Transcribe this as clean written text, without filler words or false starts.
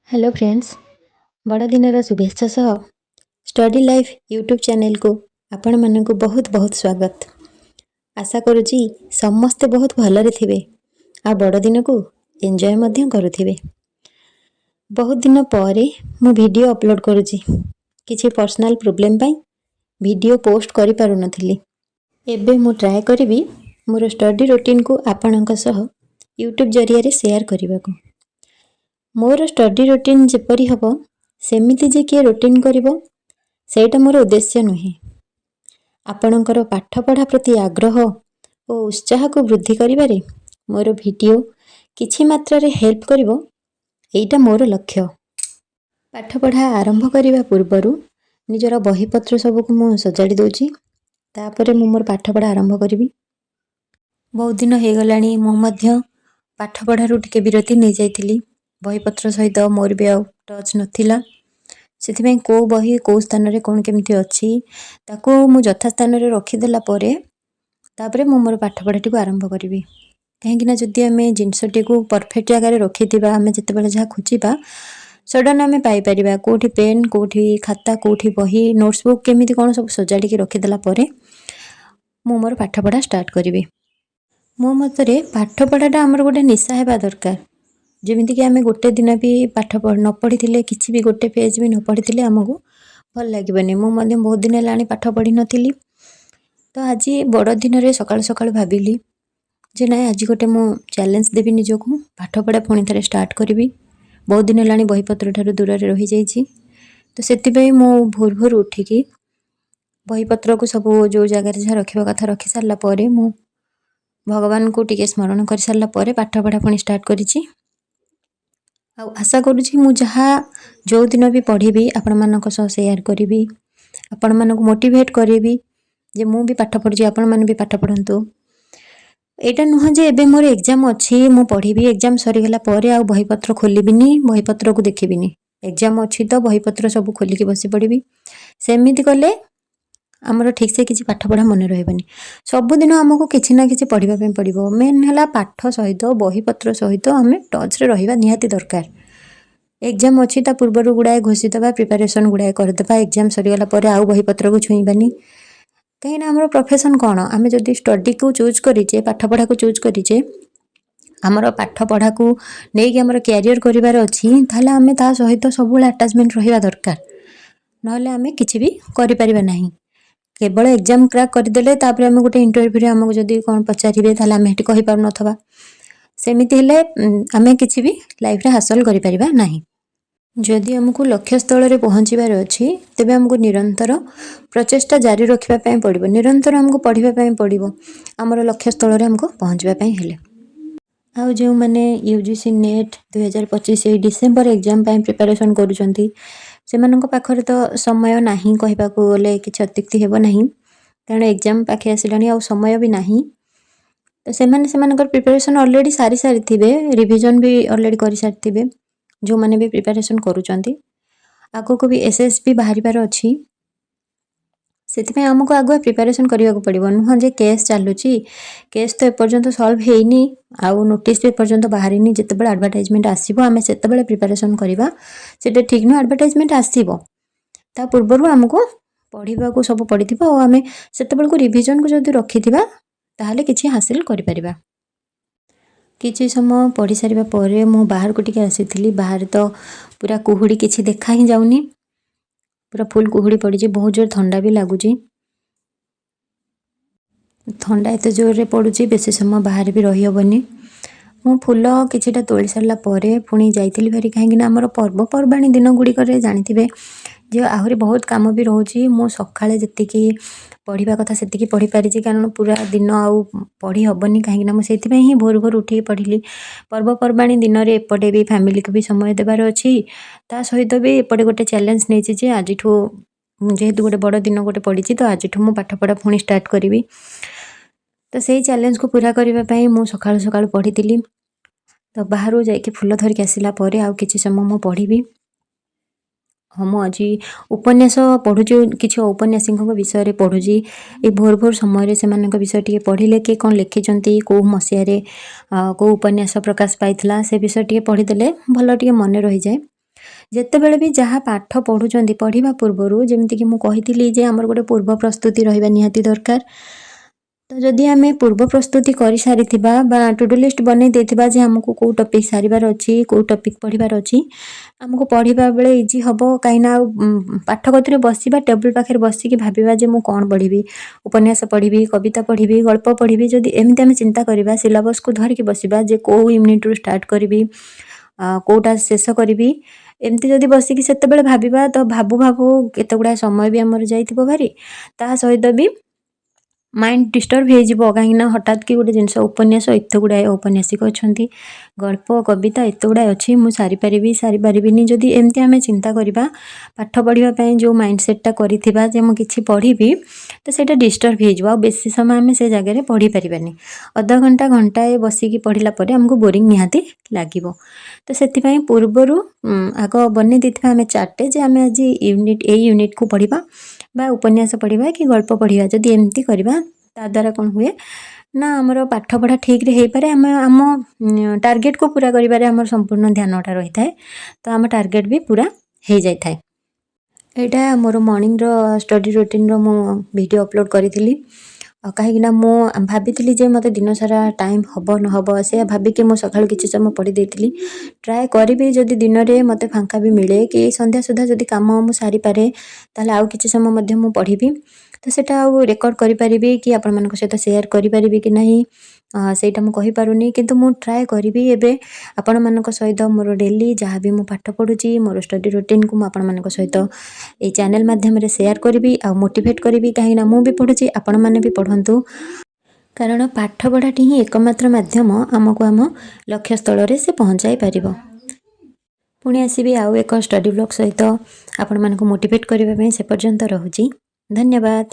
Hello friends, बड़ दिन शुभेच्छा सह स्टडी लाइफ यूट्यूब चैनल को आपण मानक बहुत बहुत स्वागत। आशा करुच्ची समस्ते बहुत भलरे थिबे आ बड़ दिन को एंजॉय मध्य करुथिबे। बहुत दिन पर मु वीडियो अपलोड करुच्ची किछि पर्सनल प्रॉब्लम पाई वीडियो पोस्ट करि पारु नथिली। एबे मु ट्राई करिवि मोर स्टडी रूटीन को आपणक सह यूट्यूब जरिया रे शेयर करबा को। मोर स्टडी रूटीन जेपरी हबो सेमिति जे किए रूटीन करिवो सेटा मोर उद्देश्य नुहे। आपणकर पाठ पढ़ा प्रति आग्रह और उत्साह को वृद्धि करिबारे मोर वीडियो किछि मात्रा रे हेल्प करिवो एटा मोर लक्ष्य। पाठ पढ़ा आरंभ करिबा पूर्वरु निजरा बही पत्र सब को मु सजाडी दोची, तापरे मु मोर पाठ पढ़ा आरंभ करिवि। बहुत दिन हे गलानी मु मध्य पाठ पढ़ा रु टिके विरति नै जाइथिली। बही पत्र सहित मोर भी आउ टच नथिला, सेथिबें को बही को स्थान रे कोन केमिति अछि ताको मु यथा स्थान रे रखि देला परे तापरे मु मोर पाठ पढ़ाटी को आरंभ करिवि। काहेकि ना जदि हमें जिनसटी को परफेक्ट जगह रे रखिथिबा हमें जेतेबेले जहा खोजिबा सडन हमें पाई परिबा। कोठी पेन, कोठी खाता, कोठी बही, नोट्स बुक केमिति कोन सब सजाडी के रखि देला परे मु मोर पाठ पढ़ा स्टार्ट करिवि। मो मतरे पाठ पढ़ाटा हमर गोटे निशा हेबा दरकार। जेमिति कि आमे गोटे दिन भी पाठ न पढ़ी थिले किछि भी गोटे पेज भी न पढ़ी थिले हमको भल लागिबनी। मो मध्य बहुत दिन लाणी पाठ पढ़ी नथिली, तो आज बड़ दिन रे सकाळ सकाळ भाबिली जे ना आज गोटे मो चैलेंज देबी निजको पाठ पढ़ा पुणी थरे स्टार्ट करिवि। बहुत दिन लाणी बही पत्र ठारू दूर रे रही जाईछि, तो सेति पे मो भोर भोर उठिकी बही पत्र को सब जो जगह रे जहा रखिबा कथा रखि सारला परे मो भगवान को टिके स्मरण कर सारला परे पाठ पढ़ा पुणी स्टार्ट करिछि। आशा करुँची मु जहाँ जो दिन भी पढ़ी आपण मानक सह शेयर करी, आपण मानक मोटिवेट करी जे मु भी पाठ पढ़ी आपण माने भी पाठ पढ़ंतु। एटा नुह जे एबे मोर एग्जाम अछि मु पढ़ी, एग्जाम सरी गला परे आ बही पत्र खोलिबिनी, बही पत्र को देखिबिनी। एग्जाम अछि तो बही पत्र सब खोली के बसी पड़िबी। सेमिति कले हमर ठीक से किछि पाठ पढ़ा मन रहबनी। सब दिन हमको किछि ना किछि पढ़िबा पे पड़िबो। मेन हला पाठ सहित बही पत्र सहित हमें टच रे रहिबा निहाती दरकार। एग्जाम अछि ता पूर्वरु गुडाए घोषित दबा, प्रिपरेशन गुडाए कर दबा। एग्जाम सरी गला परे आउ बही पत्र को छुईबानी। कहीं ना हमर प्रोफेशन कोन, आमे जदी स्टडी को चूज करिचे, पाठ पढ़ा को चूज करिचे, हमर पाठ पढ़ा को नै कि हमर कैरियर करिवार अछि थाले हमें ता सहित सब अटैचमेंट रहिबा दरकार। नहले हमें किछि भी करि परिबा नाही। केवल एग्जाम क्रैक करदेले तापरे हमें गोटे इंटरव्यू रे हमको जदी कोन पचारिबे थाले हमें हेटी कहि पार नथबा। सेमिति हेले हमें किछि भी लाइफ रे हासिल करि परिबा नाही। जदि हमको लक्ष्य स्थल रे पहुंचीबार अछि तेबे हमको निरंतर प्रचेष्टा जारी रखिबा पय पड़िबो। निरंतर हमको पढ़िबा पय पड़िबो हमर लक्ष्य स्थल रे हमको पहुंचीबा पय हेले। आ जो माने UGC NET 2025 ए डिसेंबर एग्जाम पय प्रिपरेशन करूचंती सेमानक पाखरे तो समय नाही कहिबा को बोले किछ अतिक्ति हेबो नाही, कारण एग्जाम पाखे आसिलानी आ समय भी नाही। तो सेमाने सेमानकर प्रिपरेशन ऑलरेडी सारी थिबे, रिवीजन भी ऑलरेडी करि सारथिबे जो माने भी प्रिपरेशन करूचंती। आगो को भी SSB बाहरिबार अछि, सेति में हमको आगो प्रिपरेशन करिया को पड़िबो। नुह जे केस चालुची, केस तो एपर्यंत सॉल्व हेइनी आउ नोटिस भी एपर्यंत बाहरिनी। जेतेबेले एडवर्टाइजमेंट आसीबो हमें सेतेबेले प्रिपरेशन करिबा, सेटा ठीक न। एडवर्टाइजमेंट आसीबो ता पूर्वरु हमको पढ़िबा को सब पढ़िथिबा और हमें सेतेबेले को रिवीजन को जदी रखिथिबा ताहाले किछि हासिल करि परिबा। किछि समय पढ़ी सारिबा परे मु बाहर को टिके आसीथिली। बाहर तो पूरा कुहुडी किछि देखा ही जाउनी, पूरा फुल कुहुडी पड़ी जे, बहुत जोर ठंडा भी लागुची। ठंडा एते जोर रे पडुची बेसी समय बाहर भी रही हबनी। मु फूल किछिटा तोली सारला परे पुणी जाइथिली फेरी, काहेकि ना हमर पर्व पर्बाणी दिन गुडी करे जानिथिबे जे आहुरी बहुत काम भी रहउची। मु सखाळे जतिकी पढ़िबा कथा सेतिकी पढ़ी पारिची, कारण पूरा दिन आउ पढ़ी हबनी। काहेकि ना मु सेति पय ही भोर भोर उठी पढ़िली। पर्व पर्बाणी दिन रे एपटे भी फैमिली को भी समय देबार अछि, ता सहित भी एपटे गोटे चैलेंज नेछि जे आजिठु जेहेतु गोटे बड़ दिन गोटे पड़ीची तो आजिठु मु पाठ पढ़ा पुणी स्टार्ट करिवि। तो सेही चैलेंज को पूरा करिबा पय मु सखाळु सखाळु पढ़ितिली। तो बाहरु जाइके फूल धरिक आसिला परे आउ किछि समय मु पढ़िबी। हम आज उपन्यास पढ़ुची, किछि उपन्यासिक विषय रे पढ़ुची। ए भोर भोर समय रे सेमानक विषय टिके पढ़िले के कोन लिखिचंती, को मसिया रे को उपन्यास प्रकाश पाइथिला से विषय टिके पढ़िदेले भल टिके मन रही जाए। ଯେତେବେଳେ ବି ଯାହା ପାଠ ପଢ଼ୁଛନ୍ତି ପଢ଼ିବା ପୂର୍ବରୁ ଯେମିତିକି ମୁଁ କହିଥିଲି ଯେ ଆମର ଗୋଟେ ପୂର୍ବ ପ୍ରସ୍ତୁତି ରହିବା ନିହାତି ଦରକାର। ତ ଯଦି ଆମେ ପୂର୍ବ ପ୍ରସ୍ତୁତି କରିସାରିଥିବା ବା ଟୁ ଡୁ ଲିଷ୍ଟ ବନେଇ ଦେଇଥିବା ଯେ ଆମକୁ କେଉଁ ଟପିକ୍ ସାରିବାର ଅଛି, କେଉଁ ଟପିକ୍ ପଢ଼ିବାର ଅଛି, ଆମକୁ ପଢ଼ିବା ବେଳେ ଇଜି ହେବ। କାହିଁକିନା ଆଉ ପାଠ କତିରେ ବସିବା, ଟେବୁଲ୍ ପାଖରେ ବସିକି ଭାବିବା ଯେ ମୁଁ କ'ଣ ପଢ଼ିବି, ଉପନ୍ୟାସ ପଢ଼ିବି, କବିତା ପଢ଼ିବି, ଗଳ୍ପ ପଢ଼ିବି, ଯଦି ଏମିତି ଆମେ ଚିନ୍ତା କରିବା, ସିଲାବସ୍କୁ ଧରିକି ବସିବା ଯେ କେଉଁ ୟୁନିଟ୍ରୁ ଷ୍ଟାର୍ଟ କରିବି, କେଉଁଟା ଶେଷ କରିବି, ଏମିତି ଯଦି ବସିକି ସେତେବେଳେ ଭାବିବା ତ ଭାବୁ ଭାବୁ କେତେ ଗୁଡ଼ାଏ ସମୟ ବି ଆମର ଯାଇଥିବ ଭାରି। ତା ସହିତ ବି ମାଇଣ୍ଡ ଡିଷ୍ଟର୍ବ ହେଇଯିବ, କାହିଁକିନା ହଠାତ୍ କି ଗୋଟେ ଜିନିଷ, ଉପନ୍ୟାସ ଏତେ ଗୁଡ଼ାଏ ଔପନ୍ୟାସିକ ଅଛନ୍ତି, ଗଳ୍ପ କବିତା ଏତେ ଗୁଡ଼ାଏ ଅଛି, ମୁଁ ସାରିପାରିବିନି। ଯଦି ଏମିତି ଆମେ ଚିନ୍ତା କରିବା, ପାଠ ପଢ଼ିବା ପାଇଁ ଯେଉଁ ମାଇଣ୍ଡ ସେଟ୍ଟା କରିଥିବା ଯେ ମୁଁ କିଛି ପଢ଼ିବି, ତ ସେଇଟା ଡିଷ୍ଟର୍ବ ହେଇଯିବ। ଆଉ ବେଶୀ ସମୟ ଆମେ ସେ ଜାଗାରେ ପଢ଼ିପାରିବାନି। ଅଧଘଣ୍ଟା ଘଣ୍ଟାଏ ବସିକି ପଢ଼ିଲା ପରେ ଆମକୁ ବୋରିଂ ନିହାତି ଲାଗିବ। ତ ସେଥିପାଇଁ ପୂର୍ବରୁ ଆଗ ବନେଇ ଦେଇଥିବା ଆମେ ଚାର୍ଟଟେ ଯେ ଆମେ ଆଜି ଏଇ ୟୁନିଟ୍କୁ ପଢ଼ିବା ବା ଉପନ୍ୟାସ ପଢ଼ିବା କି ଗଳ୍ପ ପଢ଼ିବା। ଯଦି ଏମିତି କରିବା, ତା ଦ୍ୱାରା କ'ଣ ହୁଏ ନା ଆମର ପାଠପଢ଼ା ଠିକ୍ରେ ହେଇପାରେ। ଆମେ ଆମ ଟାର୍ଗେଟକୁ ପୁରା କରିବାରେ ଆମର ସମ୍ପୂର୍ଣ୍ଣ ଧ୍ୟାନଟା ରହିଥାଏ। ତ ଆମ ଟାର୍ଗେଟ ବି ପୁରା ହେଇଯାଇଥାଏ। ଏଇଟା ମୋର ମର୍ଣ୍ଣିଂର ଷ୍ଟଡ଼ି ରୁଟିନ୍ର ମୁଁ ଭିଡ଼ିଓ ଅପଲୋଡ଼ କରିଥିଲି। କାହିଁକିନା ମୁଁ ଭାବିଥିଲି ଯେ ମୋତେ ଦିନସାରା ଟାଇମ୍ ହେବ ନ ହେବ, ସେ ଭାବିକି ମୁଁ ସକାଳୁ କିଛି ସମୟ ପଢ଼ି ଦେଇଥିଲି। ଟ୍ରାଏ କରିବି ଯଦି ଦିନରେ ମୋତେ ଫାଙ୍କା ବି ମିଳେ କି ସନ୍ଧ୍ୟା ସୁଦ୍ଧା ଯଦି କାମ ମୁଁ ସାରିପାରେ, ତାହେଲେ ଆଉ କିଛି ସମୟ ମଧ୍ୟ ମୁଁ ପଢ଼ିବି। ତ ସେଇଟା ଆଉ ରେକର୍ଡ଼ କରିପାରିବି କି ଆପଣମାନଙ୍କ ସହିତ ସେୟାର କରିପାରିବି କି ନାହିଁ, ସେଇଟା ମୁଁ କହିପାରୁନି। କିନ୍ତୁ ମୁଁ ଟ୍ରାଏ କରିବି ଏବେ ଆପଣମାନଙ୍କ ସହିତ ମୋର ଡେଲି ଯାହା ବି ମୁଁ ପାଠ ପଢ଼ୁଛି, ମୋର ଷ୍ଟଡ଼ି ରୁଟିନ୍କୁ ମୁଁ ଆପଣମାନଙ୍କ ସହିତ ଏଇ ଚ୍ୟାନେଲ୍ ମାଧ୍ୟମରେ ସେୟାର କରିବି ଆଉ ମୋଟିଭେଟ୍ କରିବି। କାହିଁକିନା ମୁଁ ବି ପଢ଼ୁଛି, ଆପଣମାନେ ବି ପଢ଼ନ୍ତୁ। କାରଣ ପାଠପଢ଼ାଟି ହିଁ ଏକମାତ୍ର ମାଧ୍ୟମ ଆମକୁ ଆମ ଲକ୍ଷ୍ୟସ୍ଥଳରେ ସେ ପହଞ୍ଚାଇ ପାରିବ। ପୁଣି ଆସିବି ଆଉ ଏକ ଷ୍ଟଡ଼ି ବ୍ଲଗ୍ ସହିତ ଆପଣମାନଙ୍କୁ ମୋଟିଭେଟ୍ କରିବା ପାଇଁ। ସେ ପର୍ଯ୍ୟନ୍ତ ରହୁଛି। ଧନ୍ୟବାଦ।